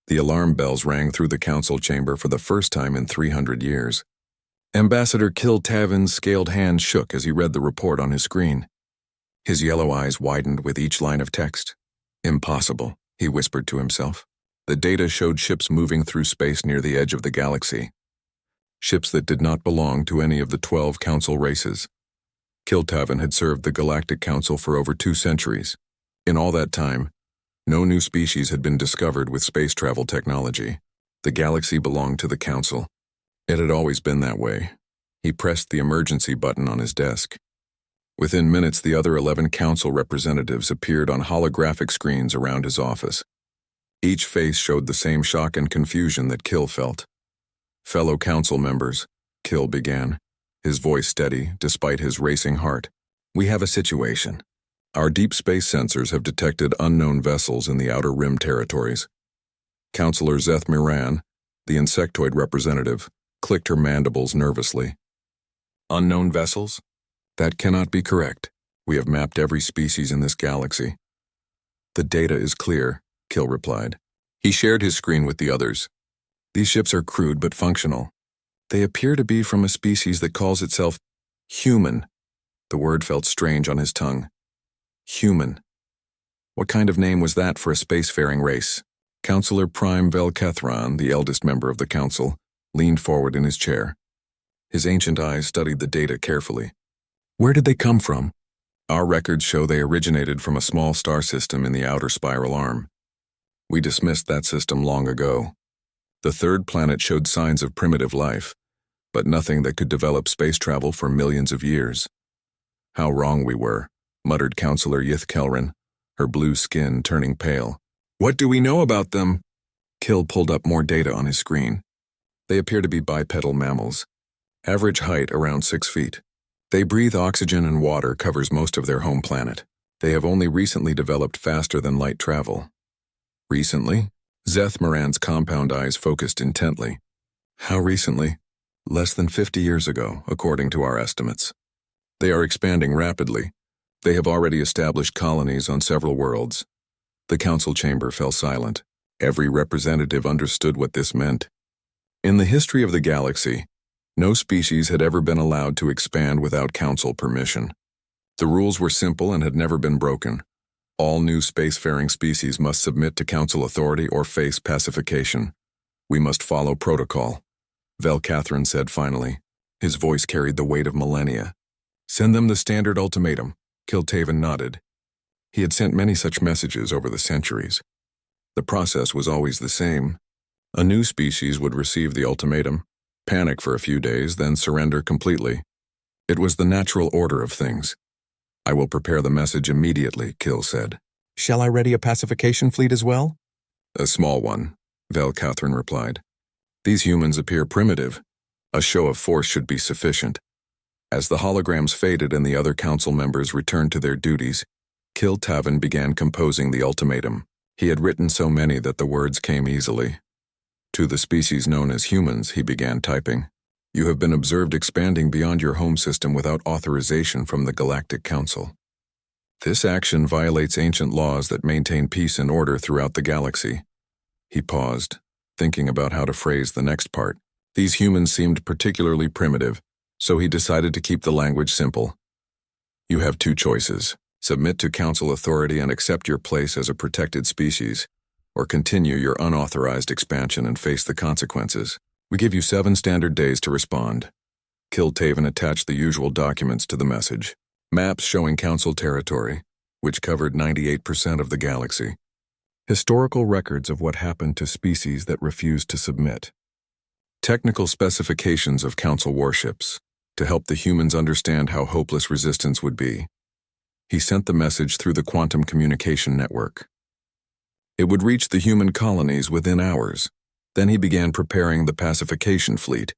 The alarm bells rang through the council chamber for the first time in 300 years. Ambassador Kiltavin's scaled hand shook as he read the report on his screen. His yellow eyes widened with each line of text. Impossible, he whispered to himself. The data showed ships moving through space near the edge of the galaxy. Ships that did not belong to any of the 12 council races. Kiltavin had served the Galactic Council for over 2 centuries. In all that time, no new species had been discovered with space travel technology. The galaxy belonged to the Council. It had always been that way. He pressed the emergency button on his desk. Within minutes, the other 11 Council representatives appeared on holographic screens around his office. Each face showed the same shock and confusion that Kil felt. Fellow Council members, Kil began, his voice steady despite his racing heart. We have a situation. Our deep space sensors have detected unknown vessels in the Outer Rim territories. Councillor Zeth Miran, the insectoid representative, clicked her mandibles nervously. Unknown vessels? That cannot be correct. We have mapped every species in this galaxy. The data is clear, Kil replied. He shared his screen with the others. These ships are crude but functional. They appear to be from a species that calls itself human. The word felt strange on his tongue. Human. What kind of name was that for a spacefaring race? Councillor Prime Velkathron, the eldest member of the council, leaned forward in his chair. His ancient eyes studied the data carefully. Where did they come from? Our records show they originated from a small star system in the outer spiral arm. We dismissed that system long ago. The third planet showed signs of primitive life, but nothing that could develop space travel for millions of years. How wrong we were, muttered Councillor Yith Kelrin, her blue skin turning pale. What do we know about them? Kil pulled up more data on his screen. They appear to be bipedal mammals. Average height around 6 feet. They breathe oxygen and water covers most of their home planet. They have only recently developed faster-than-light travel. Recently? Zeth Moran's compound eyes focused intently. How recently? Less than 50 years ago, according to our estimates. They are expanding rapidly. They have already established colonies on several worlds. The council chamber fell silent. Every representative understood what this meant. In the history of the galaxy, no species had ever been allowed to expand without council permission. The rules were simple and had never been broken. All new spacefaring species must submit to council authority or face pacification. We must follow protocol, Velkathron said finally. His voice carried the weight of millennia. Send them the standard ultimatum, Kiltaven nodded. He had sent many such messages over the centuries. The process was always the same. A new species would receive the ultimatum, panic for a few days, then surrender completely. It was the natural order of things. I will prepare the message immediately, Kil said. Shall I ready a pacification fleet as well? A small one, Velkathron replied. These humans appear primitive. A show of force should be sufficient. As the holograms faded and the other council members returned to their duties, Kiltaven began composing the ultimatum. He had written so many that the words came easily. To the species known as humans, he began typing. You have been observed expanding beyond your home system without authorization from the Galactic Council. This action violates ancient laws that maintain peace and order throughout the galaxy. He paused, thinking about how to phrase the next part. These humans seemed particularly primitive, so he decided to keep the language simple. You have 2 choices. Submit to council authority and accept your place as a protected species, or continue your unauthorized expansion and face the consequences. We give you 7 standard days to respond. Kiltaven attached the usual documents to the message. Maps showing council territory, which covered 98% of the galaxy. Historical records of what happened to species that refused to submit. Technical specifications of council warships, to help the humans understand how hopeless resistance would be. He sent the message through the quantum communication network. It would reach the human colonies within hours. Then he began preparing the pacification fleet.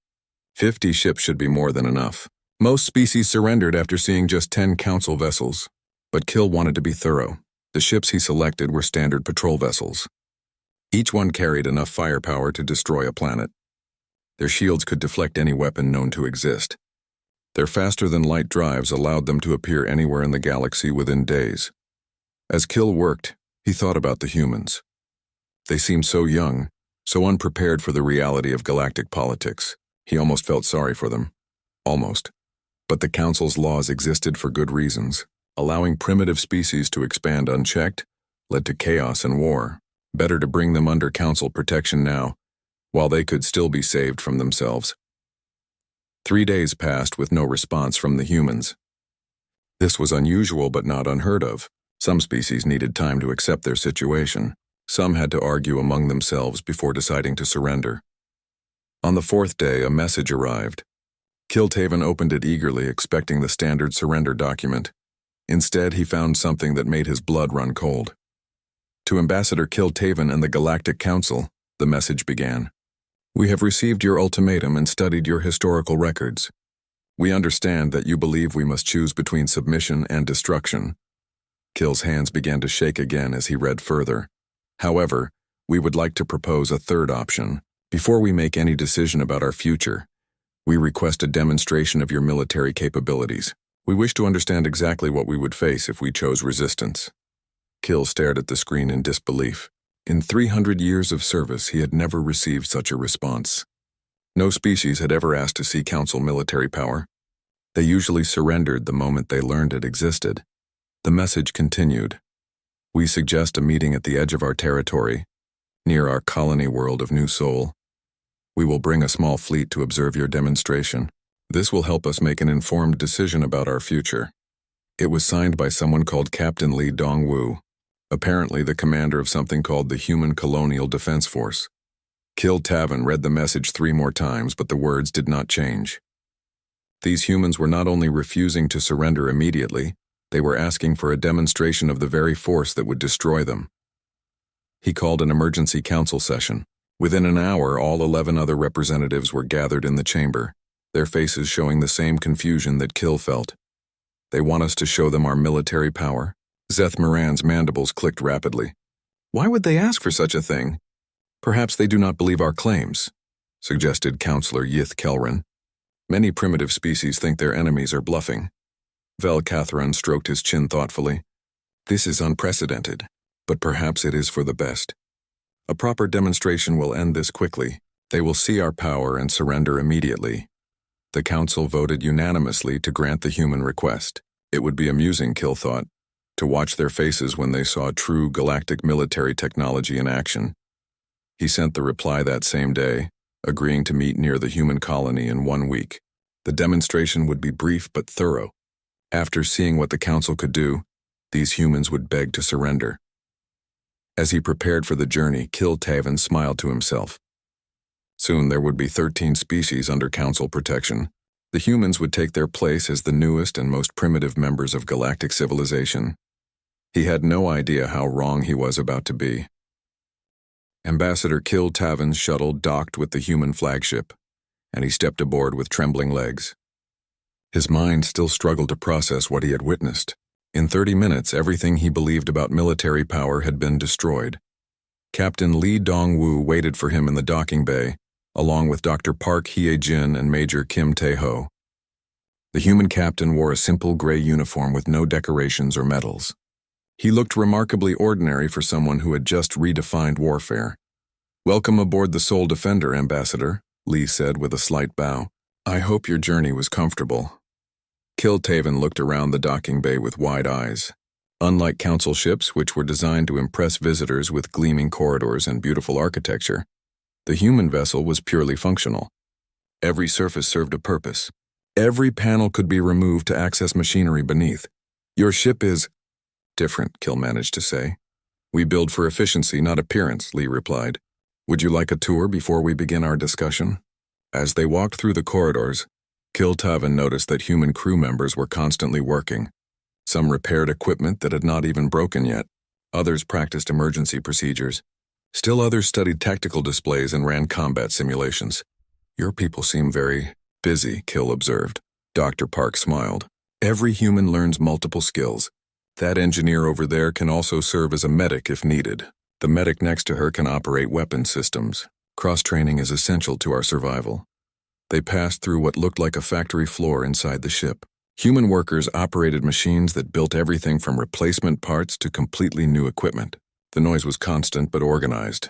50 ships should be more than enough. Most species surrendered after seeing just 10 council vessels. But Kil wanted to be thorough. The ships he selected were standard patrol vessels. Each one carried enough firepower to destroy a planet. Their shields could deflect any weapon known to exist. Their faster-than-light drives allowed them to appear anywhere in the galaxy within days. As Kil worked, he thought about the humans. They seemed so young, so unprepared for the reality of galactic politics. He almost felt sorry for them. Almost. But the Council's laws existed for good reasons. Allowing primitive species to expand unchecked led to chaos and war. Better to bring them under Council protection now, while they could still be saved from themselves. 3 days passed with no response from the humans. This was unusual but not unheard of. Some species needed time to accept their situation. Some had to argue among themselves before deciding to surrender. On the 4th day, a message arrived. Kiltaven opened it eagerly, expecting the standard surrender document. Instead, he found something that made his blood run cold. To Ambassador Kiltaven and the Galactic Council, the message began. We have received your ultimatum and studied your historical records. We understand that you believe we must choose between submission and destruction. Kill's hands began to shake again as he read further. However, we would like to propose a third option. Before we make any decision about our future, we request a demonstration of your military capabilities. We wish to understand exactly what we would face if we chose resistance. Kill stared at the screen in disbelief. In 300 years of service, he had never received such a response. No species had ever asked to see Council military power. They usually surrendered the moment they learned it existed. The message continued. We suggest a meeting at the edge of our territory, near our colony world of New Sol. We will bring a small fleet to observe your demonstration. This will help us make an informed decision about our future. It was signed by someone called Captain Lee Dongwu, apparently the commander of something called the Human Colonial Defense Force. Kiltaven read the message 3 more times, but the words did not change. These humans were not only refusing to surrender immediately, they were asking for a demonstration of the very force that would destroy them. He called an emergency council session. Within an hour, all 11 other representatives were gathered in the chamber, their faces showing the same confusion that Kill felt. They want us to show them our military power? Zeth Moran's mandibles clicked rapidly. Why would they ask for such a thing? Perhaps they do not believe our claims, suggested Counselor Yith Kelrin. Many primitive species think their enemies are bluffing. Vel Cathran stroked his chin thoughtfully. This is unprecedented, but perhaps it is for the best. A proper demonstration will end this quickly. They will see our power and surrender immediately. The council voted unanimously to grant the human request. It would be amusing, Kill thought, to watch their faces when they saw true galactic military technology in action. He sent the reply that same day, agreeing to meet near the human colony in 1 week. The demonstration would be brief but thorough. After seeing what the council could do, these humans would beg to surrender. As he prepared for the journey, Kiltaven smiled to himself. Soon there would be 13 species under council protection. The humans would take their place as the newest and most primitive members of galactic civilization. He had no idea how wrong he was about to be. Ambassador Kiltaven's shuttle docked with the human flagship, and he stepped aboard with trembling legs. His mind still struggled to process what he had witnessed. In 30 minutes, everything he believed about military power had been destroyed. Captain Lee Dongwu waited for him in the docking bay, along with Dr. Park Hye-jin and Major Kim Tae-ho. The human captain wore a simple gray uniform with no decorations or medals. He looked remarkably ordinary for someone who had just redefined warfare. Welcome aboard the Soul Defender, Ambassador, Lee said with a slight bow. I hope your journey was comfortable. Kiltaven looked around the docking bay with wide eyes. Unlike council ships, which were designed to impress visitors with gleaming corridors and beautiful architecture, the human vessel was purely functional. Every surface served a purpose. Every panel could be removed to access machinery beneath. Your ship is different, Kill managed to say. We build for efficiency, not appearance, Lee replied. Would you like a tour before we begin our discussion? As they walked through the corridors, Kiltaven noticed that human crew members were constantly working. Some repaired equipment that had not even broken yet. Others practiced emergency procedures. Still others studied tactical displays and ran combat simulations. Your people seem very busy, Kill observed. Dr. Park smiled. Every human learns multiple skills. That engineer over there can also serve as a medic if needed. The medic next to her can operate weapon systems. Cross-training is essential to our survival. They passed through what looked like a factory floor inside the ship. Human workers operated machines that built everything from replacement parts to completely new equipment. The noise was constant but organized.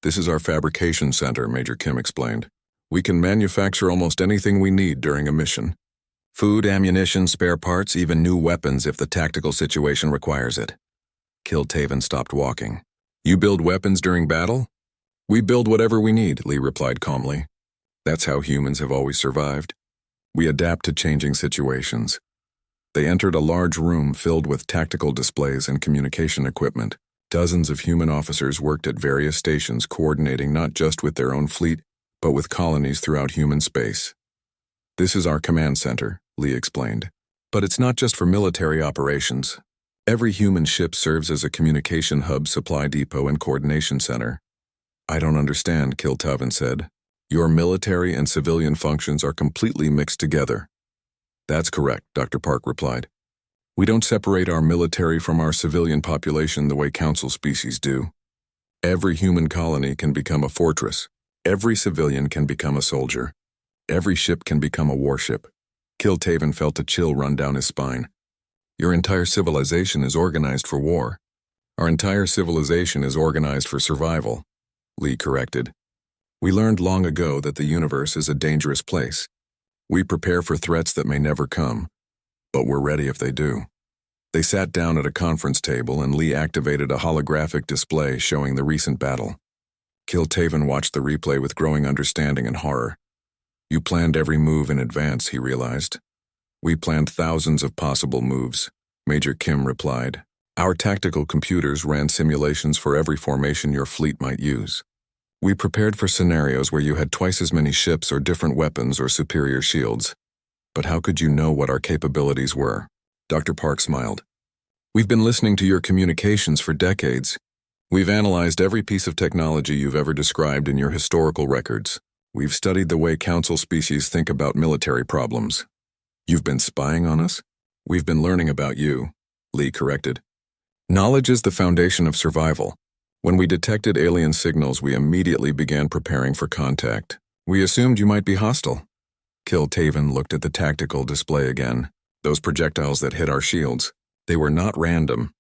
This is our fabrication center, Major Kim explained. We can manufacture almost anything we need during a mission. Food, ammunition, spare parts, even new weapons if the tactical situation requires it. Kiltaven stopped walking. You build weapons during battle? We build whatever we need, Lee replied calmly. That's how humans have always survived. We adapt to changing situations. They entered a large room filled with tactical displays and communication equipment. Dozens of human officers worked at various stations coordinating not just with their own fleet, but with colonies throughout human space. This is our command center, Lee explained. But it's not just for military operations. Every human ship serves as a communication hub, supply depot, and coordination center. I don't understand, Kiltaven said. Your military and civilian functions are completely mixed together. That's correct, Dr. Park replied. We don't separate our military from our civilian population the way council species do. Every human colony can become a fortress. Every civilian can become a soldier. Every ship can become a warship. Kiltaven felt a chill run down his spine. Your entire civilization is organized for war. Our entire civilization is organized for survival, Lee corrected. We learned long ago that the universe is a dangerous place. We prepare for threats that may never come, but we're ready if they do. They sat down at a conference table and Lee activated a holographic display showing the recent battle. Kiltaven watched the replay with growing understanding and horror. You planned every move in advance, he realized. We planned thousands of possible moves, Major Kim replied. Our tactical computers ran simulations for every formation your fleet might use. We prepared for scenarios where you had twice as many ships or different weapons or superior shields. But how could you know what our capabilities were? Dr. Park smiled. We've been listening to your communications for decades. We've analyzed every piece of technology you've ever described in your historical records. We've studied the way council species think about military problems. You've been spying on us? We've been learning about you, Lee corrected. Knowledge is the foundation of survival. When we detected alien signals, we immediately began preparing for contact. We assumed you might be hostile. Kiltaven looked at the tactical display again. Those projectiles that hit our shields, they were not random.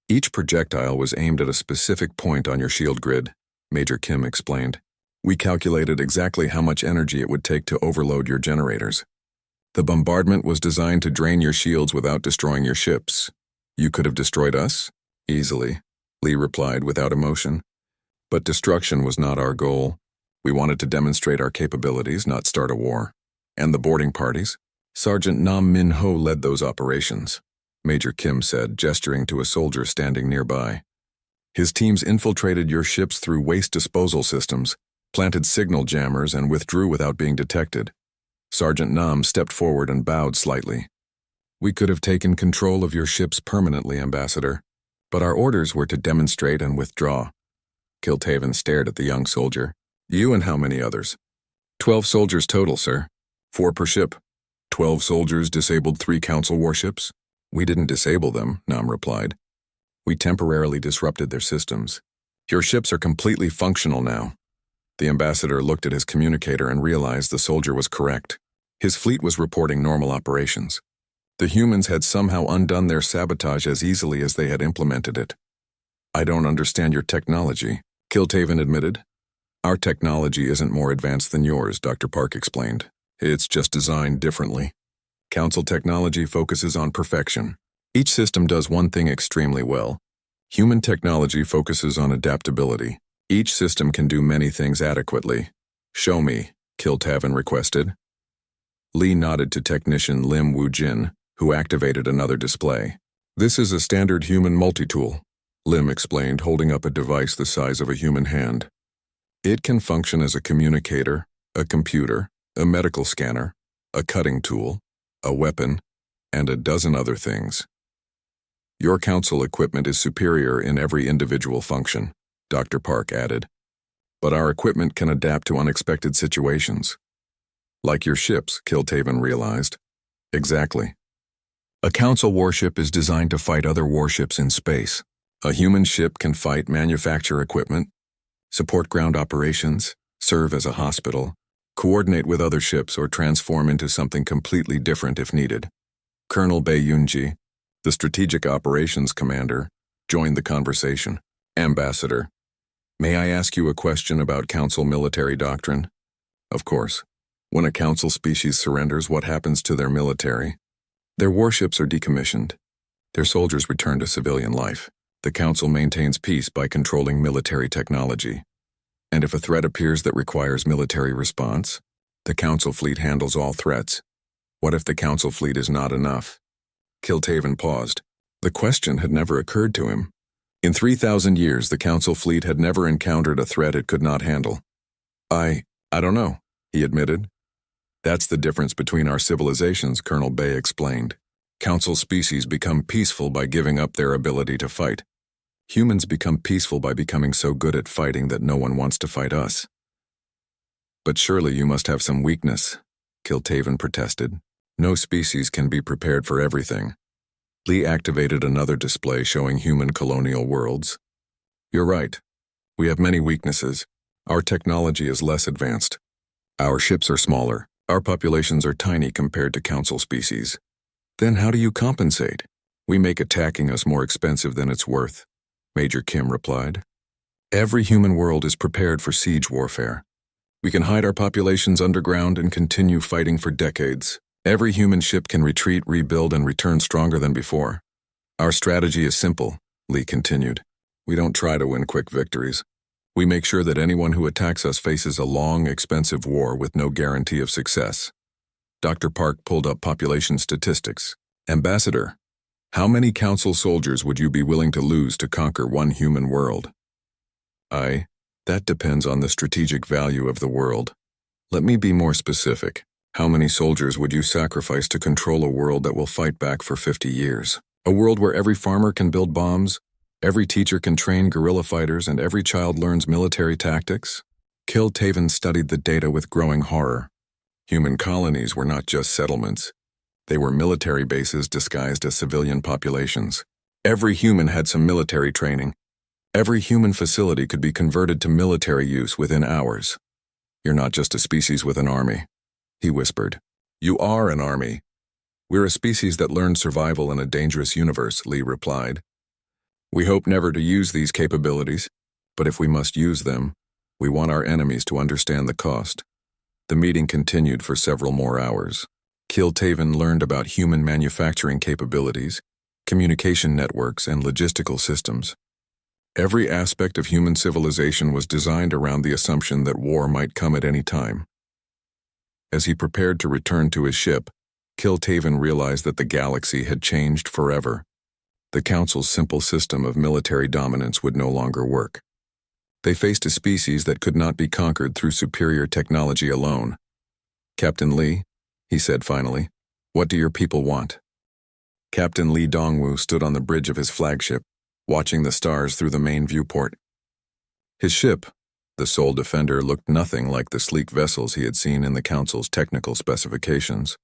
Each projectile was aimed at a specific point on your shield grid, Major Kim explained. We calculated exactly how much energy it would take to overload your generators. The bombardment was designed to drain your shields without destroying your ships. You could have destroyed us? Easily, Lee replied without emotion. But destruction was not our goal. We wanted to demonstrate our capabilities, not start a war. And the boarding parties? Sergeant Nam Min Ho led those operations, Major Kim said, gesturing to a soldier standing nearby. His teams infiltrated your ships through waste disposal systems, planted signal jammers, and withdrew without being detected. Sergeant Nam stepped forward and bowed slightly. We could have taken control of your ships permanently, Ambassador, but our orders were to demonstrate and withdraw. Kiltaven stared at the young soldier. You and how many others? 12 soldiers total, sir. 4 per ship. 12 soldiers disabled 3 council warships? We didn't disable them, Nam replied. We temporarily disrupted their systems. Your ships are completely functional now. The ambassador looked at his communicator and realized the soldier was correct. His fleet was reporting normal operations. The humans had somehow undone their sabotage as easily as they had implemented it. I don't understand your technology, Kiltaven admitted. Our technology isn't more advanced than yours, Dr. Park explained. It's just designed differently. Council technology focuses on perfection. Each system does one thing extremely well. Human technology focuses on adaptability. Each system can do many things adequately. Show me, Kiltaven requested. Lee nodded to technician Lim Woo-jin, who activated another display. This is a standard human multi-tool, Lim explained, holding up a device the size of a human hand. It can function as a communicator, a computer, a medical scanner, a cutting tool, a weapon, and a dozen other things. Your council equipment is superior in every individual function, Dr. Park added. But our equipment can adapt to unexpected situations. Like your ships, Kiltaven realized. Exactly. A council warship is designed to fight other warships in space. A human ship can fight, manufacture equipment, support ground operations, serve as a hospital, coordinate with other ships, or transform into something completely different if needed. Colonel Bae Yoonji, the Strategic Operations Commander, joined the conversation. Ambassador, May I ask you a question about Council military doctrine? Of course. When a Council species surrenders, what happens to their military? Their warships are decommissioned. Their soldiers return to civilian life. The Council maintains peace by controlling military technology. And if a threat appears that requires military response, the Council fleet handles all threats. What if the Council fleet is not enough? Kiltaven paused. The question had never occurred to him. In 3,000 years, the Council fleet had never encountered a threat it could not handle. I don't know, he admitted. That's the difference between our civilizations, Colonel Bay explained. Council species become peaceful by giving up their ability to fight. Humans become peaceful by becoming so good at fighting that no one wants to fight us. But surely you must have some weakness, Kiltaven protested. No species can be prepared for everything. Lee activated another display showing human colonial worlds. You're right. We have many weaknesses. Our technology is less advanced. Our ships are smaller. Our populations are tiny compared to Council species. Then how do you compensate? We make attacking us more expensive than it's worth, Major Kim replied. Every human world is prepared for siege warfare. We can hide our populations underground and continue fighting for decades. Every human ship can retreat, rebuild, and return stronger than before. Our strategy is simple, Lee continued. We don't try to win quick victories. We make sure that anyone who attacks us faces a long, expensive war with no guarantee of success. Dr. Park pulled up population statistics. Ambassador, how many Council soldiers would you be willing to lose to conquer one human world? That depends on the strategic value of the world. Let me be more specific. How many soldiers would you sacrifice to control a world that will fight back for 50 years? A world where every farmer can build bombs, every teacher can train guerrilla fighters, and every child learns military tactics? Kiltaven studied the data with growing horror. Human colonies were not just settlements. They were military bases disguised as civilian populations. Every human had some military training. Every human facility could be converted to military use within hours. You're not just a species with an army, he whispered. You are an army. We're a species that learned survival in a dangerous universe, Lee replied. We hope never to use these capabilities, but if we must use them, we want our enemies to understand the cost. The meeting continued for several more hours. Kiltaven learned about human manufacturing capabilities, communication networks, and logistical systems. Every aspect of human civilization was designed around the assumption that war might come at any time. As he prepared to return to his ship, Kiltaven realized that the galaxy had changed forever. The Council's simple system of military dominance would no longer work. They faced a species that could not be conquered through superior technology alone. Captain Lee, he said finally, what do your people want? Captain Lee Dongwu stood on the bridge of his flagship, watching the stars through the main viewport. His ship, the Soul Defender, looked nothing like the sleek vessels he had seen in the Council's technical specifications.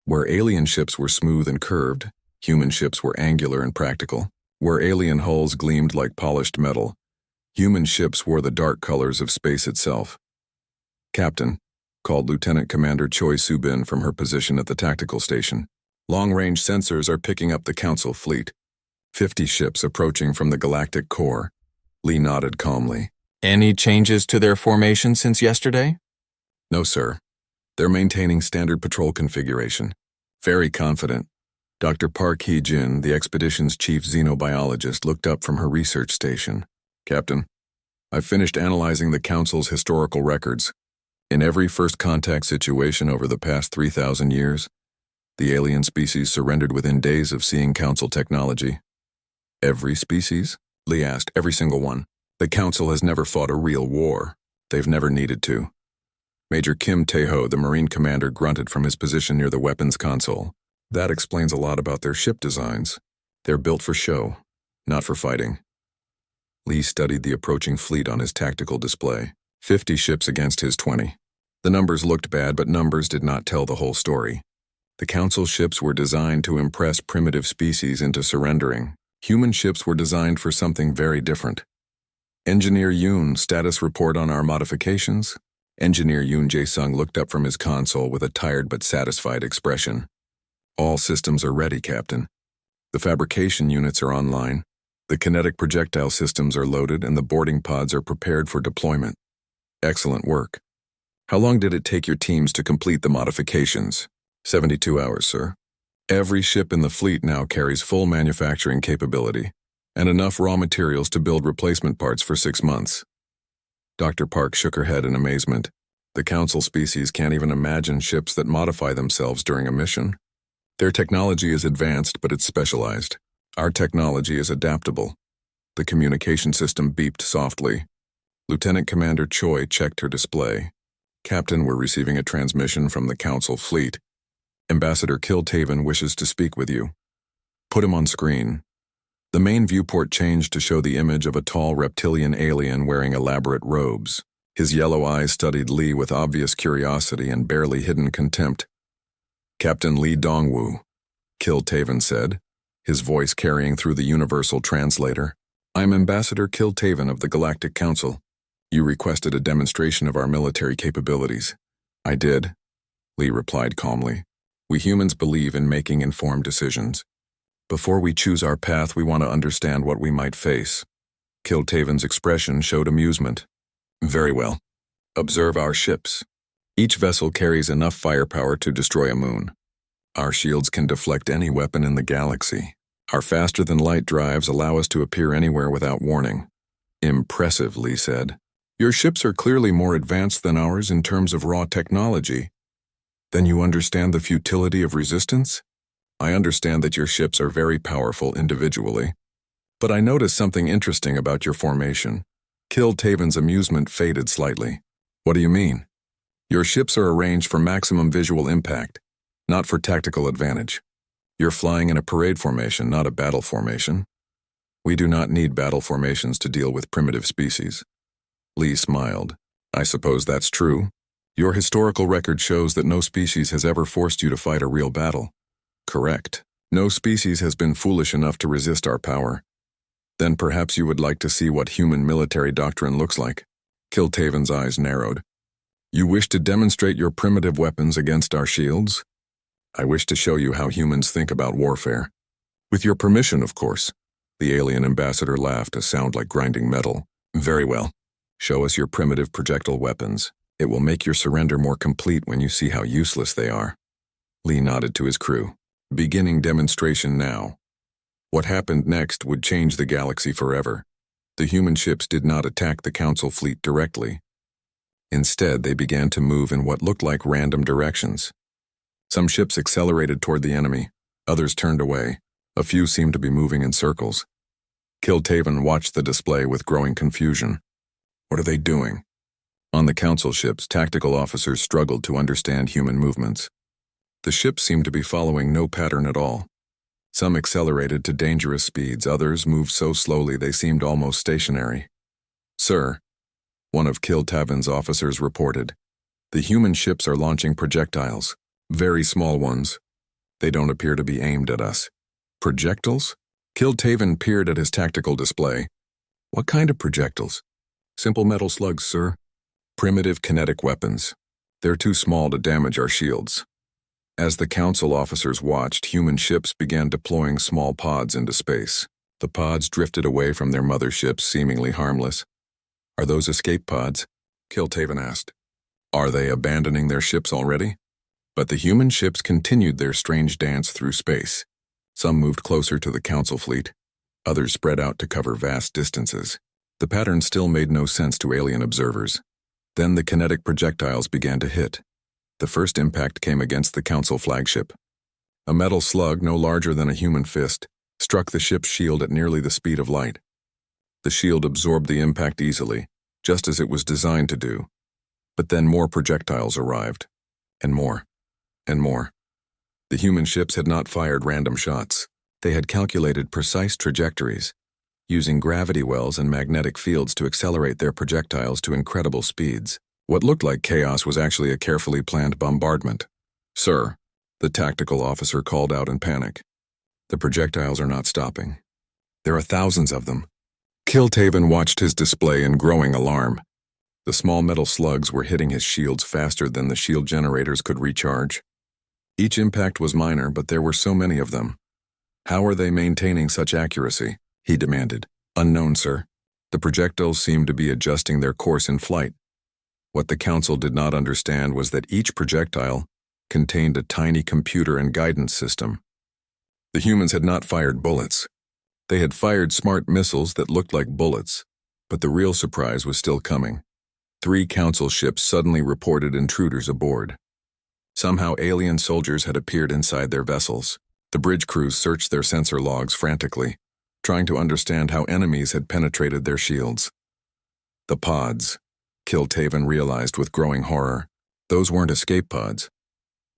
Where alien ships were smooth and curved, human ships were angular and practical. Where alien hulls gleamed like polished metal, human ships wore the dark colors of space itself. Captain, called Lieutenant Commander Choi Soo-bin from her position at the tactical station. Long-range sensors are picking up the Council fleet. 50 ships approaching from the galactic core. Lee nodded calmly. Any changes to their formation since yesterday? No, sir. They're maintaining standard patrol configuration. Very confident. Dr. Park Hee-jin, the expedition's chief xenobiologist, looked up from her research station. Captain, I've finished analyzing the Council's historical records. In every first contact situation over the past 3,000 years, the alien species surrendered within days of seeing Council technology. Every species? Lee asked. Every single one. The Council has never fought a real war. They've never needed to. Major Kim Tae-ho, the Marine commander, grunted from his position near the weapons console. That explains a lot about their ship designs. They're built for show, not for fighting. Lee studied the approaching fleet on his tactical display. 50 ships against his 20. The numbers looked bad, but numbers did not tell the whole story. The Council ships were designed to impress primitive species into surrendering. Human ships were designed for something very different. Engineer Yoon, status report on our modifications? Engineer Yoon Jae-sung looked up from his console with a tired but satisfied expression. All systems are ready, Captain. The fabrication units are online. The kinetic projectile systems are loaded and the boarding pods are prepared for deployment. Excellent work. How long did it take your teams to complete the modifications? 72 hours, sir. Every ship in the fleet now carries full manufacturing capability and enough raw materials to build replacement parts for 6 months. Dr. Park shook her head in amazement. The Council species can't even imagine ships that modify themselves during a mission. Their technology is advanced, but it's specialized. Our technology is adaptable. The communication system beeped softly. Lieutenant Commander Choi checked her display. Captain, we're receiving a transmission from the Council fleet. Ambassador Kiltaven wishes to speak with you. Put him on screen. The main viewport changed to show the image of a tall reptilian alien wearing elaborate robes. His yellow eyes studied Lee with obvious curiosity and barely hidden contempt. Captain Lee Dongwu, Kiltaven said, his voice carrying through the universal translator. I'm Ambassador Kiltaven of the Galactic Council. You requested a demonstration of our military capabilities. I did, Lee replied calmly. We humans believe in making informed decisions. Before we choose our path, we want to understand what we might face. Kiltaven's expression showed amusement. Very well. Observe our ships. Each vessel carries enough firepower to destroy a moon. Our shields can deflect any weapon in the galaxy. Our faster-than-light drives allow us to appear anywhere without warning. Impressive, Lee said. Your ships are clearly more advanced than ours in terms of raw technology. Then you understand the futility of resistance? I understand that your ships are very powerful individually. But I noticed something interesting about your formation. Kiltaven's amusement faded slightly. What do you mean? Your ships are arranged for maximum visual impact, not for tactical advantage. You're flying in a parade formation, not a battle formation. We do not need battle formations to deal with primitive species. Lee smiled. I suppose that's true. Your historical record shows that no species has ever forced you to fight a real battle. Correct. No species has been foolish enough to resist our power. Then perhaps you would like to see what human military doctrine looks like. Kiltaven's eyes narrowed. You wish to demonstrate your primitive weapons against our shields? I wish to show you how humans think about warfare. With your permission, of course. The alien ambassador laughed, a sound like grinding metal. Very well. Show us your primitive projectile weapons. It will make your surrender more complete when you see how useless they are. Lee nodded to his crew. Beginning demonstration now. What happened next would change the galaxy forever. The human ships did not attack the Council fleet directly. Instead, they began to move in what looked like random directions. Some ships accelerated toward the enemy, others turned away. A few seemed to be moving in circles. Kiltaven watched the display with growing confusion. What are they doing? On the Council ships, tactical officers struggled to understand human movements. The ships seemed to be following no pattern at all. Some accelerated to dangerous speeds, others moved so slowly they seemed almost stationary. Sir, one of Kiltaven's officers reported, the human ships are launching projectiles, very small ones. They don't appear to be aimed at us. Projectiles? Kiltaven peered at his tactical display. What kind of projectiles? Simple metal slugs, sir. Primitive kinetic weapons. They're too small to damage our shields. As the Council officers watched, human ships began deploying small pods into space. The pods drifted away from their mother ships, seemingly harmless. Are those escape pods? Kiltaven asked. Are they abandoning their ships already? But the human ships continued their strange dance through space. Some moved closer to the Council fleet. Others spread out to cover vast distances. The pattern still made no sense to alien observers. Then the kinetic projectiles began to hit. The first impact came against the Council flagship. A metal slug no larger than a human fist struck the ship's shield at nearly the speed of light. The shield absorbed the impact easily, just as it was designed to do. But then more projectiles arrived. And more. And more. The human ships had not fired random shots. They had calculated precise trajectories, using gravity wells and magnetic fields to accelerate their projectiles to incredible speeds. What looked like chaos was actually a carefully planned bombardment. Sir, the tactical officer called out in panic. The projectiles are not stopping. There are thousands of them. Kiltaven watched his display in growing alarm. The small metal slugs were hitting his shields faster than the shield generators could recharge. Each impact was minor, but there were so many of them. How are they maintaining such accuracy? he demanded. Unknown, sir. The projectiles seemed to be adjusting their course in flight. What the council did not understand was that each projectile contained a tiny computer and guidance system. The humans had not fired bullets. They had fired smart missiles that looked like bullets, but the real surprise was still coming. 3 council ships suddenly reported intruders aboard. Somehow alien soldiers had appeared inside their vessels. The bridge crews searched their sensor logs frantically, trying to understand how enemies had penetrated their shields. The pods, Kiltaven realized with growing horror. Those weren't escape pods.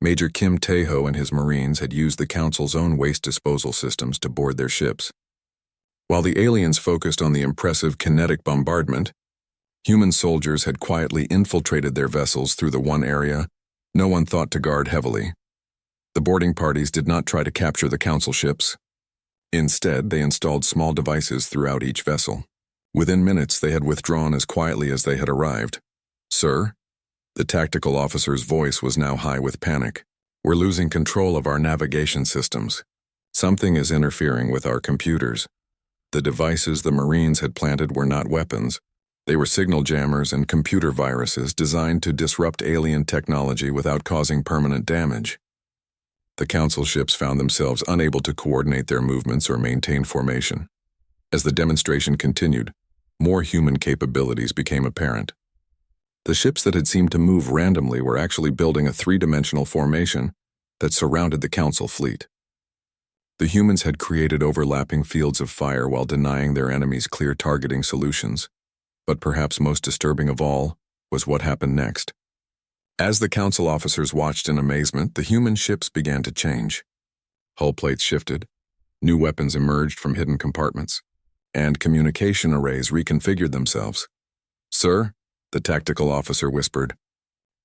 Major Kim Taeho and his Marines had used the Council's own waste disposal systems to board their ships. While the aliens focused on the impressive kinetic bombardment, human soldiers had quietly infiltrated their vessels through the one area no one thought to guard heavily. The boarding parties did not try to capture the Council ships. Instead, they installed small devices throughout each vessel. Within minutes, they had withdrawn as quietly as they had arrived. Sir? The tactical officer's voice was now high with panic. We're losing control of our navigation systems. Something is interfering with our computers. The devices the Marines had planted were not weapons. They were signal jammers and computer viruses designed to disrupt alien technology without causing permanent damage. The Council ships found themselves unable to coordinate their movements or maintain formation. As the demonstration continued, more human capabilities became apparent. The ships that had seemed to move randomly were actually building a 3-dimensional formation that surrounded the Council fleet. The humans had created overlapping fields of fire while denying their enemies clear targeting solutions. But perhaps most disturbing of all was what happened next. As the Council officers watched in amazement, the human ships began to change. Hull plates shifted, new weapons emerged from hidden compartments, and communication arrays reconfigured themselves. Sir, the tactical officer whispered,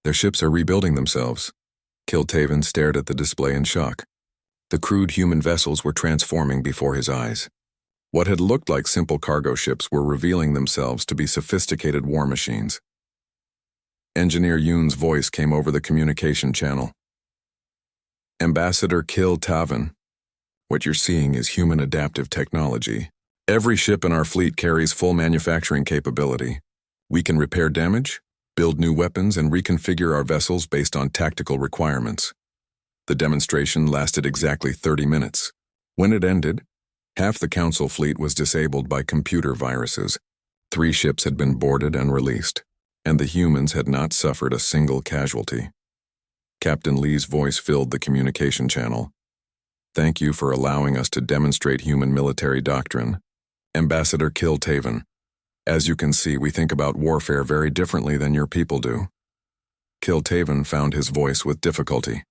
their ships are rebuilding themselves. Kiltaven stared at the display in shock. The crude human vessels were transforming before his eyes. What had looked like simple cargo ships were revealing themselves to be sophisticated war machines. Engineer Yoon's voice came over the communication channel. Ambassador Kiltaven, what you're seeing is human adaptive technology. Every ship in our fleet carries full manufacturing capability. We can repair damage, build new weapons, and reconfigure our vessels based on tactical requirements. The demonstration lasted exactly 30 minutes. When it ended, half the Council fleet was disabled by computer viruses. 3 ships had been boarded and released, and the humans had not suffered a single casualty. Captain Lee's voice filled the communication channel. Thank you for allowing us to demonstrate human military doctrine. Ambassador Kiltaven, as you can see, we think about warfare very differently than your people do. Kiltaven found his voice with difficulty.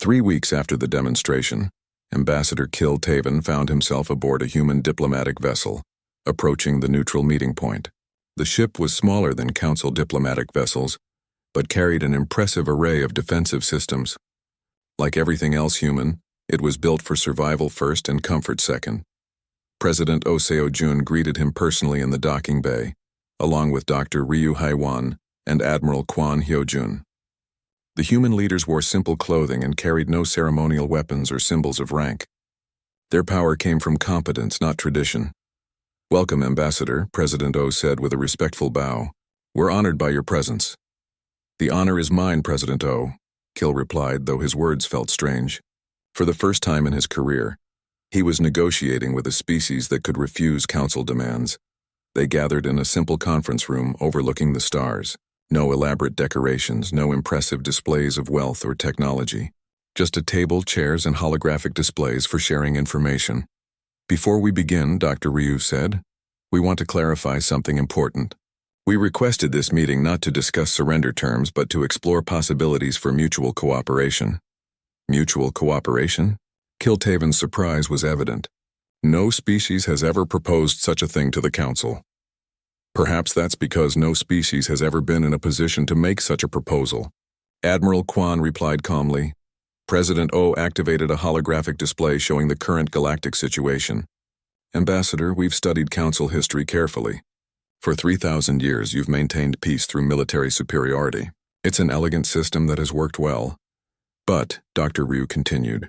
3 weeks after the demonstration, Ambassador Kiltaven found himself aboard a human diplomatic vessel, approaching the neutral meeting point. The ship was smaller than Council diplomatic vessels, but carried an impressive array of defensive systems. Like everything else human, it was built for survival first and comfort second. President Oh Seo-jun greeted him personally in the docking bay, along with Dr. Ryu Haiwan and Admiral Kwon Hyo-jun. The human leaders wore simple clothing and carried no ceremonial weapons or symbols of rank. Their power came from competence, not tradition. Welcome, Ambassador, President Oh said with a respectful bow. We're honored by your presence. The honor is mine, President Oh, Kil replied, though his words felt strange. For the first time in his career, he was negotiating with a species that could refuse Council demands. They gathered in a simple conference room overlooking the stars. No elaborate decorations, no impressive displays of wealth or technology. Just a table, chairs, and holographic displays for sharing information. Before we begin, Dr. Ryu said, we want to clarify something important. We requested this meeting not to discuss surrender terms, but to explore possibilities for mutual cooperation. Mutual cooperation? Kiltaven's surprise was evident. No species has ever proposed such a thing to the Council. Perhaps that's because no species has ever been in a position to make such a proposal. Admiral Kwon replied calmly. President Oh activated a holographic display showing the current galactic situation. Ambassador, we've studied Council history carefully. For 3,000 years, you've maintained peace through military superiority. It's an elegant system that has worked well. But, Dr. Ryu continued,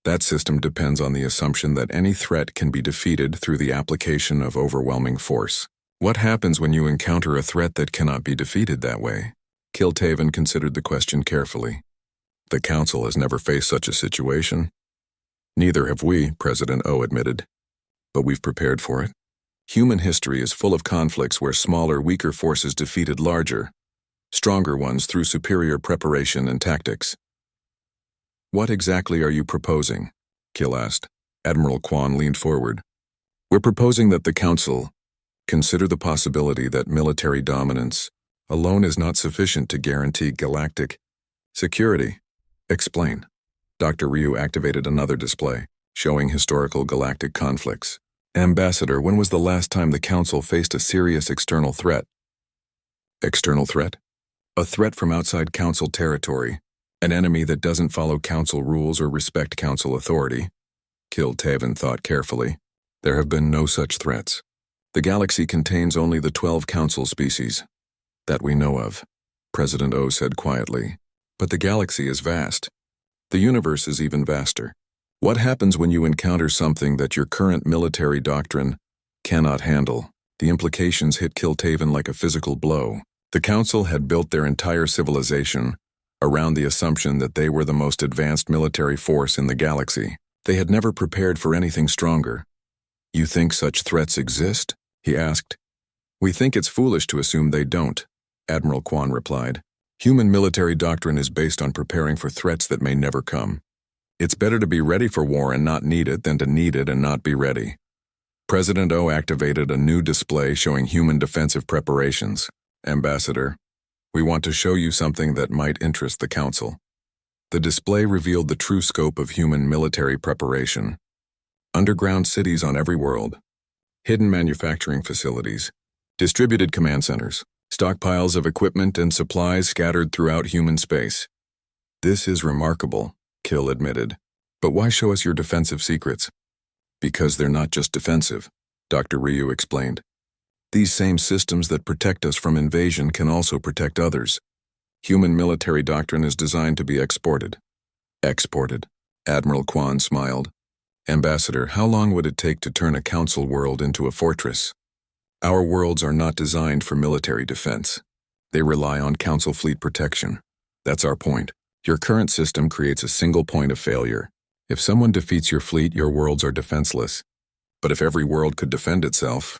That system depends on the assumption that any threat can be defeated through the application of overwhelming force. What happens when you encounter a threat that cannot be defeated that way? Kiltaven considered the question carefully. The Council has never faced such a situation. Neither have we, President O admitted. But we've prepared for it. Human history is full of conflicts where smaller, weaker forces defeated larger, stronger ones through superior preparation and tactics. What exactly are you proposing? Kil asked. Admiral Kwan leaned forward. We're proposing that the Council consider the possibility that military dominance alone is not sufficient to guarantee galactic security. Explain. Dr. Ryu activated another display, showing historical galactic conflicts. Ambassador, when was the last time the Council faced a serious external threat? External threat? A threat from outside Council territory. An enemy that doesn't follow Council rules or respect Council authority. Kiltaven thought carefully. There have been no such threats. The galaxy contains only the 12 Council species that we know of, President O said quietly. But the galaxy is vast. The universe is even vaster. What happens when you encounter something that your current military doctrine cannot handle? The implications hit Kiltaven like a physical blow. The Council had built their entire civilization around the assumption that they were the most advanced military force in the galaxy. They had never prepared for anything stronger. You think such threats exist? He asked. We think it's foolish to assume they don't, Admiral Kwan replied. Human military doctrine is based on preparing for threats that may never come. It's better to be ready for war and not need it than to need it and not be ready. President O activated a new display showing human defensive preparations. Ambassador, we want to show you something that might interest the Council. The display revealed the true scope of human military preparation. Underground cities on every world, hidden manufacturing facilities, distributed command centers, stockpiles of equipment and supplies scattered throughout human space. This is remarkable, Kil admitted. But why show us your defensive secrets? Because they're not just defensive, Dr. Ryu explained. These same systems that protect us from invasion can also protect others. Human military doctrine is designed to be exported. Exported? Admiral Kwan smiled. Ambassador, how long would it take to turn a Council world into a fortress? Our worlds are not designed for military defense. They rely on Council fleet protection. That's our point. Your current system creates a single point of failure. If someone defeats your fleet, your worlds are defenseless. But if every world could defend itself,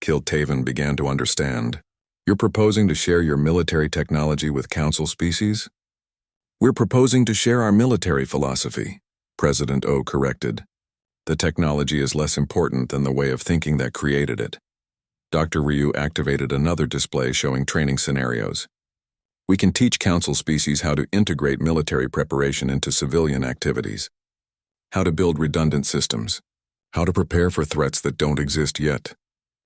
Kiltaven began to understand. You're proposing to share your military technology with Council species? We're proposing to share our military philosophy, President O corrected. The technology is less important than the way of thinking that created it. Dr. Ryu activated another display showing training scenarios. We can teach Council species how to integrate military preparation into civilian activities, how to build redundant systems, how to prepare for threats that don't exist yet.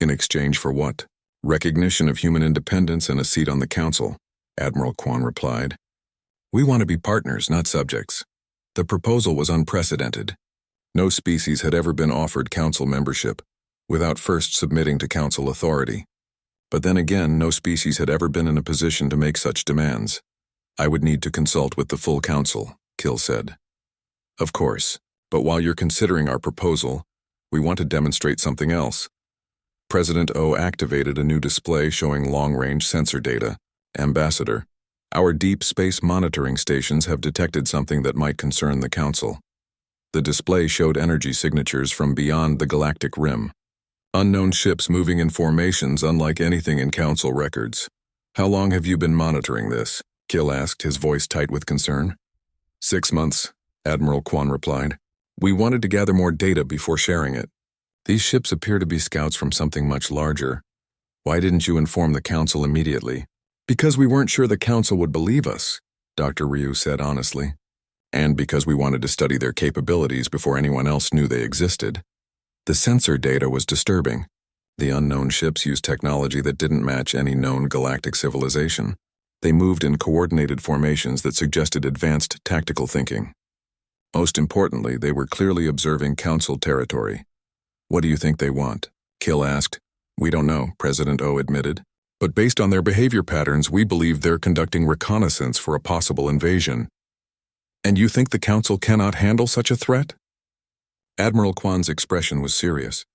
In exchange for what? Recognition of human independence and a seat on the Council, Admiral Kwan replied. We want to be partners, not subjects. The proposal was unprecedented. No species had ever been offered Council membership without first submitting to Council authority. But then again, no species had ever been in a position to make such demands. I would need to consult with the full Council, Kil said. Of course, but while you're considering our proposal, we want to demonstrate something else. President O activated a new display showing long-range sensor data. Ambassador, our deep space monitoring stations have detected something that might concern the Council. The display showed energy signatures from beyond the galactic rim. Unknown ships moving in formations unlike anything in Council records. How long have you been monitoring this? Kil asked, his voice tight with concern. 6 months, Admiral Kwan replied. We wanted to gather more data before sharing it. These ships appear to be scouts from something much larger. Why didn't you inform the Council immediately? Because we weren't sure the Council would believe us, Dr. Ryu said honestly. And because we wanted to study their capabilities before anyone else knew they existed. The sensor data was disturbing. The unknown ships used technology that didn't match any known galactic civilization. They moved in coordinated formations that suggested advanced tactical thinking. Most importantly, they were clearly observing Council territory. What do you think they want? Kil asked. We don't know, President O admitted. But based on their behavior patterns, we believe they're conducting reconnaissance for a possible invasion. And you think the Council cannot handle such a threat? Admiral Kwan's expression was serious.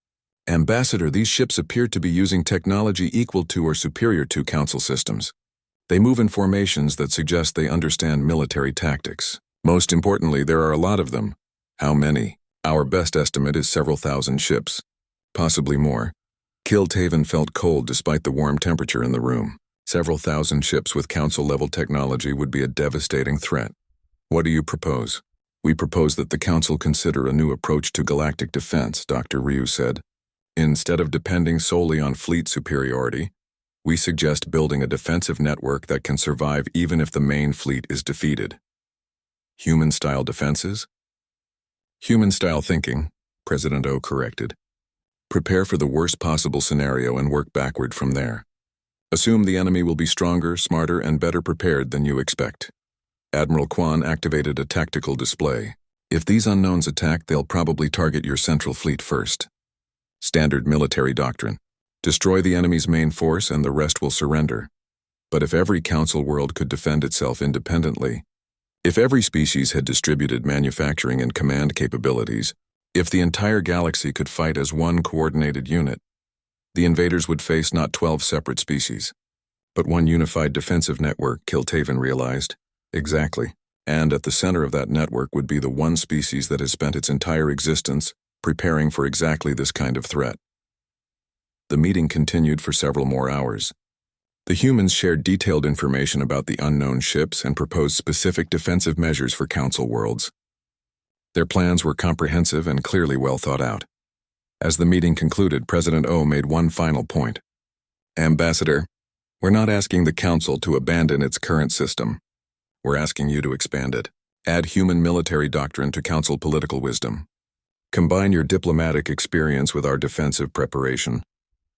Ambassador, these ships appear to be using technology equal to or superior to Council systems. They move in formations that suggest they understand military tactics. Most importantly, there are a lot of them. How many? Our best estimate is several thousand ships. Possibly more. Kiltaven felt cold despite the warm temperature in the room. Several thousand ships with Council-level technology would be a devastating threat. What do you propose? We propose that the Council consider a new approach to galactic defense, Dr. Ryu said. Instead of depending solely on fleet superiority, we suggest building a defensive network that can survive even if the main fleet is defeated. Human-style defenses? Human-style thinking, President O corrected. Prepare for the worst possible scenario and work backward from there. Assume the enemy will be stronger, smarter, and better prepared than you expect. Admiral Kwan activated a tactical display. If these unknowns attack, they'll probably target your central fleet first. Standard military doctrine. Destroy the enemy's main force and the rest will surrender. But if every Council world could defend itself independently, if every species had distributed manufacturing and command capabilities, if the entire galaxy could fight as one coordinated unit, the invaders would face not 12 separate species, but one unified defensive network, Kiltaven realized. Exactly. And at the center of that network would be the one species that has spent its entire existence preparing for exactly this kind of threat. The meeting continued for several more hours. The humans shared detailed information about the unknown ships and proposed specific defensive measures for Council worlds. Their plans were comprehensive and clearly well thought out. As the meeting concluded, President O made one final point. Ambassador, we're not asking the Council to abandon its current system. We're asking you to expand it. Add human military doctrine to Council political wisdom. Combine your diplomatic experience with our defensive preparation.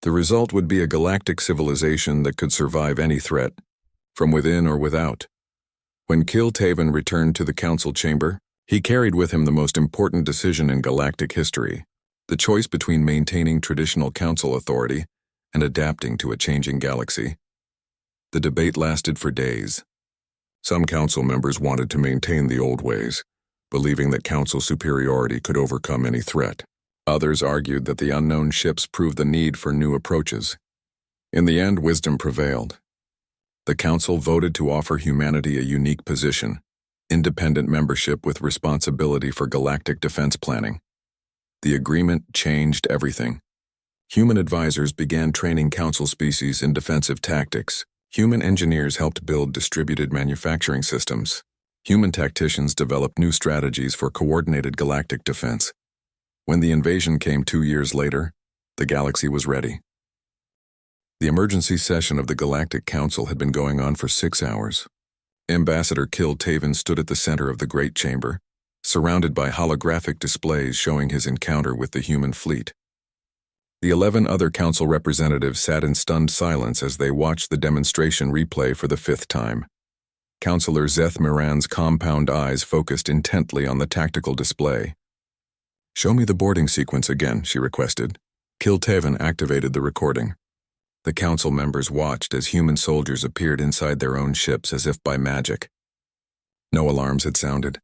The result would be a galactic civilization that could survive any threat, from within or without. When Kiltaven returned to the Council chamber, he carried with him the most important decision in galactic history, the choice between maintaining traditional Council authority and adapting to a changing galaxy. The debate lasted for days. Some Council members wanted to maintain the old ways, believing that Council superiority could overcome any threat. Others argued that the unknown ships proved the need for new approaches. In the end, wisdom prevailed. The Council voted to offer humanity a unique position, independent membership with responsibility for galactic defense planning. The agreement changed everything. Human advisors began training Council species in defensive tactics. Human engineers helped build distributed manufacturing systems. Human tacticians developed new strategies for coordinated galactic defense. When the invasion came 2 years later, the galaxy was ready. The emergency session of the Galactic Council had been going on for 6 hours. Ambassador Kiltaven stood at the center of the Great Chamber, surrounded by holographic displays showing his encounter with the human fleet. The 11 other Council representatives sat in stunned silence as they watched the demonstration replay for the 5th time. Councillor Zeth Miran's compound eyes focused intently on the tactical display. "Show me the boarding sequence again," she requested. Kiltaven activated the recording. The Council members watched as human soldiers appeared inside their own ships as if by magic. No alarms had sounded.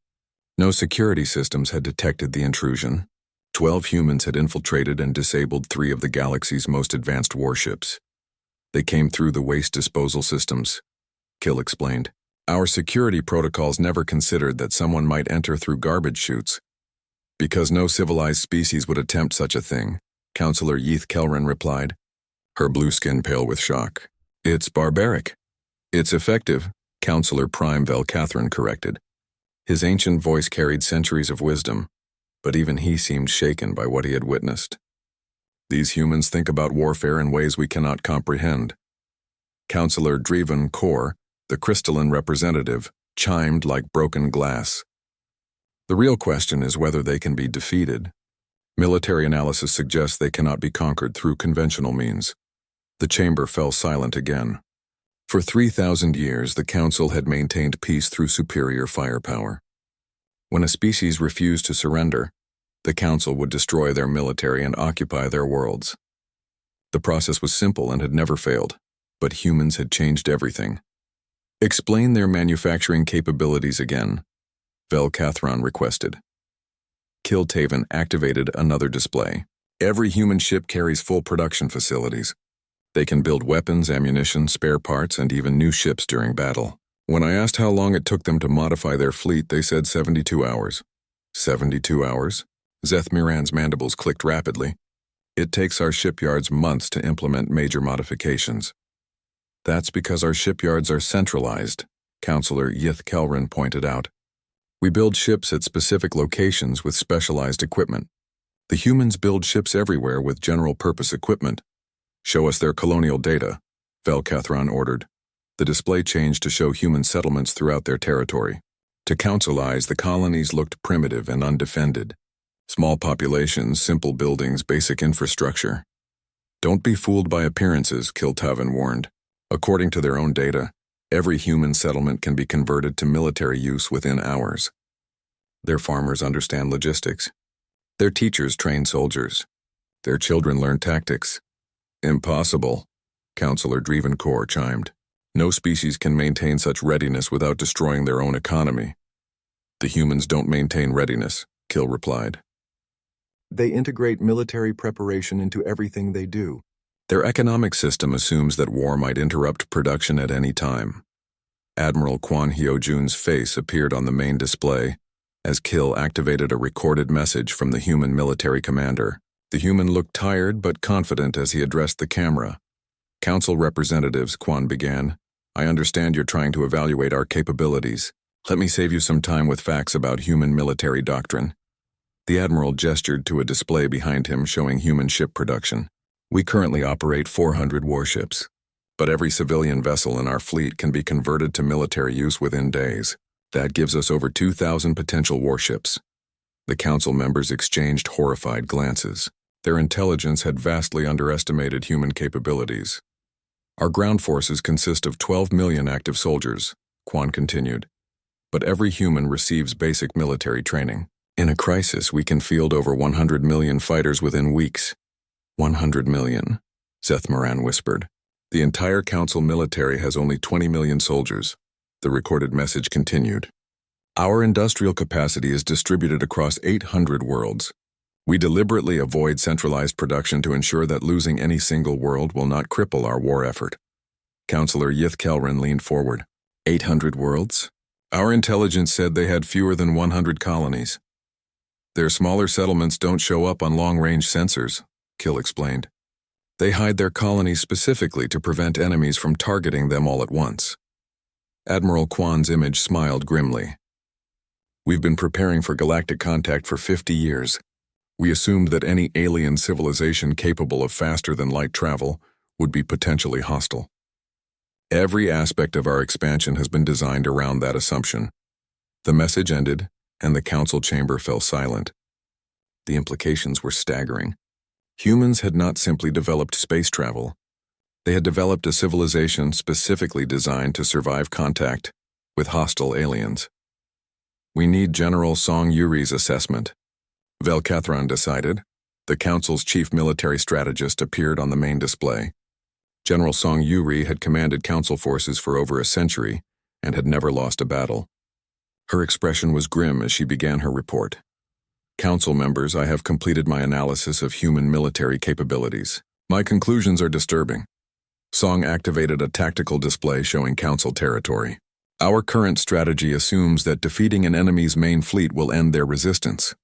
No security systems had detected the intrusion. 12 humans had infiltrated and disabled 3 of the galaxy's most advanced warships. They came through the waste disposal systems, Kil explained. Our security protocols never considered that someone might enter through garbage chutes. Because no civilized species would attempt such a thing, Councillor Yeath Kelran replied, her blue skin pale with shock. It's barbaric. It's effective, Councillor Prime Velcathrin corrected. His ancient voice carried centuries of wisdom, but even he seemed shaken by what he had witnessed. These humans think about warfare in ways we cannot comprehend. Councillor Dreven Kor, the crystalline representative, chimed like broken glass. The real question is whether they can be defeated. Military analysis suggests they cannot be conquered through conventional means. The chamber fell silent again. For 3,000 years, the Council had maintained peace through superior firepower. When a species refused to surrender, the Council would destroy their military and occupy their worlds. The process was simple and had never failed, but humans had changed everything. Explain their manufacturing capabilities again. Velcathron requested. Kiltaven activated another display. Every human ship carries full production facilities. They can build weapons, ammunition, spare parts, and even new ships during battle. When I asked how long it took them to modify their fleet, they said 72 hours. 72 hours? Zethmiran's mandibles clicked rapidly. It takes our shipyards months to implement major modifications. That's because our shipyards are centralized, Counselor Yith Kelrin pointed out. We build ships at specific locations with specialized equipment. The humans build ships everywhere with general-purpose equipment. Show us their colonial data, Velcathron ordered. The display changed to show human settlements throughout their territory. To Councilize, the colonies looked primitive and undefended. Small populations, simple buildings, basic infrastructure. Don't be fooled by appearances, Kiltaven warned. According to their own data, every human settlement can be converted to military use within hours. Their farmers understand logistics. Their teachers train soldiers. Their children learn tactics. Impossible, Counselor Drevencore chimed. No species can maintain such readiness without destroying their own economy. The humans don't maintain readiness, Kill replied. They integrate military preparation into everything they do. Their economic system assumes that war might interrupt production at any time. Admiral Kwan Hyojun's face appeared on the main display as Kill activated a recorded message from the human military commander. The human looked tired but confident as he addressed the camera. Council representatives, Kwan began. I understand you're trying to evaluate our capabilities. Let me save you some time with facts about human military doctrine. The Admiral gestured to a display behind him showing human ship production. We currently operate 400 warships, but every civilian vessel in our fleet can be converted to military use within days. That gives us over 2,000 potential warships. The council members exchanged horrified glances. Their intelligence had vastly underestimated human capabilities. Our ground forces consist of 12 million active soldiers, Kwan continued, but every human receives basic military training. In a crisis, we can field over 100 million fighters within weeks. 100 million, Zethmiran whispered. The entire council military has only 20 million soldiers. The recorded message continued. Our industrial capacity is distributed across 800 worlds. We deliberately avoid centralized production to ensure that losing any single world will not cripple our war effort. Counselor Yith Kelrin leaned forward. 800 worlds? Our intelligence said they had fewer than 100 colonies. Their smaller settlements don't show up on long-range sensors, Kill explained. They hide their colonies specifically to prevent enemies from targeting them all at once. Admiral Kwan's image smiled grimly. We've been preparing for galactic contact for 50 years. We assumed that any alien civilization capable of faster-than-light travel would be potentially hostile. Every aspect of our expansion has been designed around that assumption. The message ended, and the council chamber fell silent. The implications were staggering. Humans had not simply developed space travel. They had developed a civilization specifically designed to survive contact with hostile aliens. We need General Song Yuri's assessment, Velcathron decided. The council's chief military strategist appeared on the main display. General Song Yuri had commanded council forces for over a century and had never lost a battle. Her expression was grim as she began her report. Council members, I have completed my analysis of human military capabilities. My conclusions are disturbing. Song activated a tactical display showing council territory. Our current strategy assumes that defeating an enemy's main fleet will end their resistance.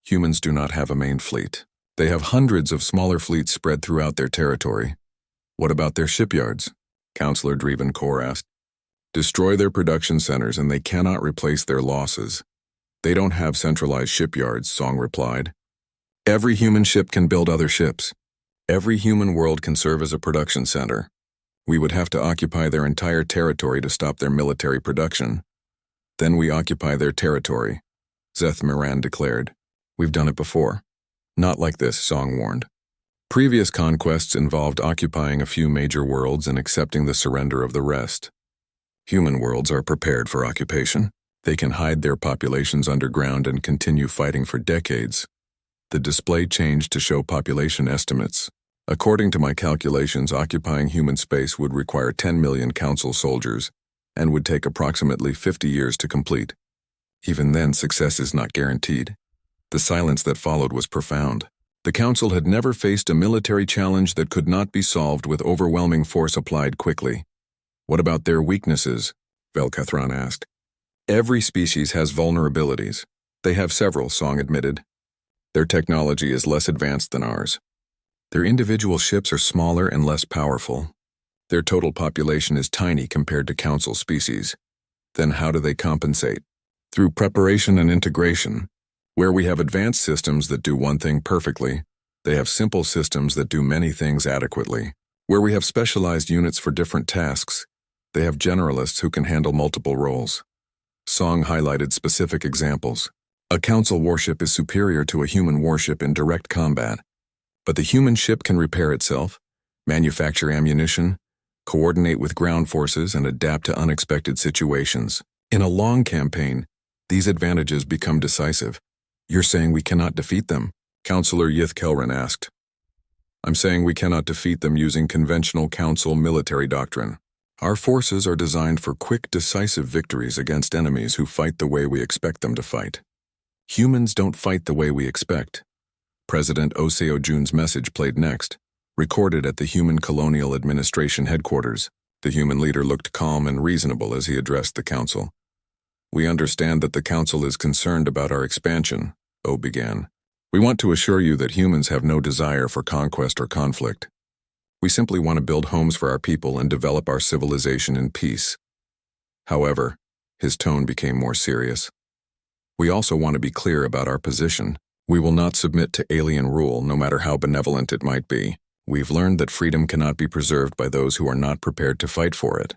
Humans do not have a main fleet. They have hundreds of smaller fleets spread throughout their territory. What about their shipyards? Counselor Drevencore asked. Destroy their production centers and they cannot replace their losses. They don't have centralized shipyards, Song replied. Every human ship can build other ships. Every human world can serve as a production center. We would have to occupy their entire territory to stop their military production. Then we occupy their territory, Zethmiran declared. We've done it before. Not like this, Song warned. Previous conquests involved occupying a few major worlds and accepting the surrender of the rest. Human worlds are prepared for occupation. They can hide their populations underground and continue fighting for decades. The display changed to show population estimates. According to my calculations, occupying human space would require 10 million council soldiers and would take approximately 50 years to complete. Even then, success is not guaranteed. The silence that followed was profound. The Council had never faced a military challenge that could not be solved with overwhelming force applied quickly. What about their weaknesses? Velcathron asked. Every species has vulnerabilities. They have several, Song admitted. Their technology is less advanced than ours. Their individual ships are smaller and less powerful. Their total population is tiny compared to Council species. Then how do they compensate? Through preparation and integration. Where we have advanced systems that do one thing perfectly, they have simple systems that do many things adequately. Where we have specialized units for different tasks, they have generalists who can handle multiple roles. Song highlighted specific examples. A Council warship is superior to a human warship in direct combat, but the human ship can repair itself, manufacture ammunition, coordinate with ground forces, and adapt to unexpected situations. In a long campaign, these advantages become decisive. You're saying we cannot defeat them? Councillor Yith Kelran asked. I'm saying we cannot defeat them using conventional Council military doctrine. Our forces are designed for quick, decisive victories against enemies who fight the way we expect them to fight. Humans don't fight the way we expect. President Oseo Jun's message played next, recorded at the Human Colonial Administration headquarters. The human leader looked calm and reasonable as he addressed the Council. We understand that the Council is concerned about our expansion, O began. We want to assure you that humans have no desire for conquest or conflict. We simply want to build homes for our people and develop our civilization in peace. However, his tone became more serious. We also want to be clear about our position. We will not submit to alien rule, no matter how benevolent it might be. We've learned that freedom cannot be preserved by those who are not prepared to fight for it.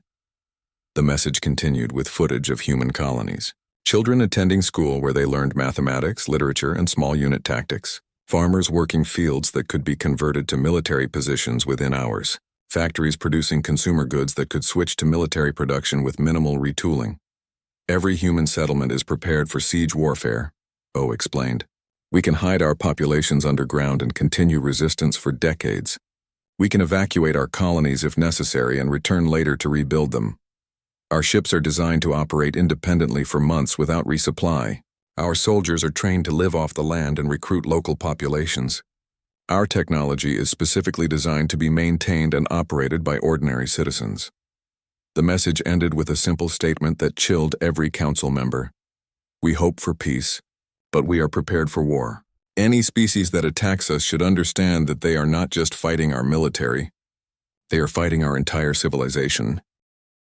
The message continued with footage of human colonies. Children attending school where they learned mathematics, literature, and small unit tactics. Farmers working fields that could be converted to military positions within hours. Factories producing consumer goods that could switch to military production with minimal retooling. Every human settlement is prepared for siege warfare, O explained. We can hide our populations underground and continue resistance for decades. We can evacuate our colonies if necessary and return later to rebuild them. Our ships are designed to operate independently for months without resupply. Our soldiers are trained to live off the land and recruit local populations. Our technology is specifically designed to be maintained and operated by ordinary citizens. The message ended with a simple statement that chilled every Council member. We hope for peace, but we are prepared for war. Any species that attacks us should understand that they are not just fighting our military. They are fighting our entire civilization.